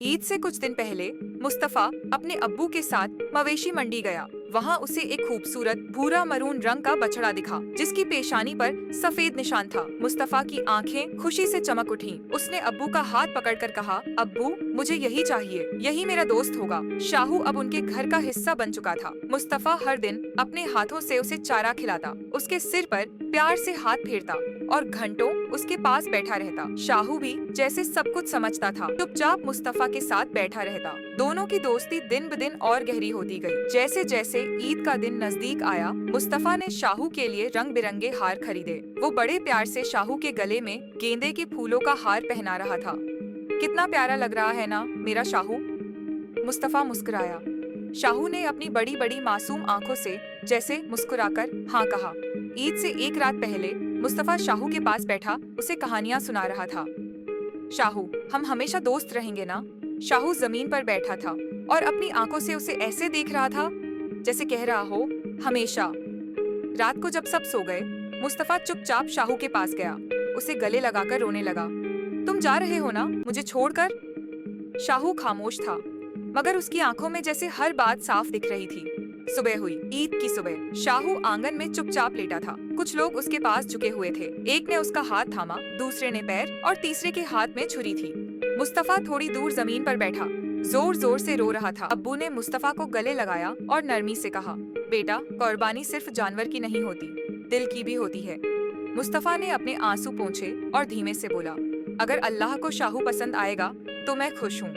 ईद से कुछ दिन पहले मुस्तफा अपने अब्बू के साथ मवेशी मंडी गया। वहाँ उसे एक खूबसूरत भूरा मरून रंग का बछड़ा दिखा, जिसकी पेशानी पर सफेद निशान था। मुस्तफा की आंखें खुशी से चमक उठीं। उसने अब्बू का हाथ पकड़कर कहा, अब्बू, मुझे यही चाहिए, यही मेरा दोस्त होगा। शाहू अब उनके घर का हिस्सा बन चुका था। मुस्तफा हर दिन अपने हाथों से उसे चारा खिलाता, उसके सिर पर प्यार से हाथ फेरता और घंटों उसके पास बैठा रहता। शाहू भी जैसे सब कुछ समझता था, चुपचाप मुस्तफा के साथ बैठा रहता। दोनों की दोस्ती दिन ब दिन और गहरी होती गई। जैसे जैसे ईद का दिन नजदीक आया, मुस्तफा ने शाहू के लिए रंग बिरंगे हार खरीदे। वो बड़े प्यार से शाहू के गले में गेंदे के फूलों का हार पहना रहा था। कितना प्यारा लग रहा है ना मेरा शाहू? मुस्तफा मुस्कुराया। शाहू ने अपनी बड़ी बड़ी मासूम आंखों से जैसे मुस्कुराकर हाँ कहा। ईद से एक रात पहले मुस्तफा शाहू के पास बैठा उसे कहानियां सुना रहा था। शाहू, हम हमेशा दोस्त रहेंगे ना? शाहू जमीन पर बैठा था और अपनी आंखों से उसे ऐसे देख रहा था जैसे कह रहा हो, हमेशा। रात को जब सब सो गए, मुस्तफा चुपचाप शाहू के पास गया, उसे गले लगाकर रोने लगा। तुम जा रहे हो ना मुझे छोड़कर? शाहू खामोश था, मगर उसकी आंखों में जैसे हर बात साफ दिख रही थी। सुबह हुई, ईद की सुबह। शाहू आंगन में चुपचाप लेटा था। कुछ लोग उसके पास झुके हुए थे। एक ने उसका हाथ थामा, दूसरे ने पैर और तीसरे के हाथ में छुरी थी। मुस्तफा थोड़ी दूर जमीन पर बैठा जोर जोर से रो रहा था। अब्बू ने मुस्तफा को गले लगाया और नरमी से कहा, बेटा, कुर्बानी सिर्फ जानवर की नहीं होती, दिल की भी होती है। मुस्तफा ने अपने आंसू पोंछे और धीमे से बोला, अगर अल्लाह को शाहू पसंद आएगा तो मैं खुश हूँ।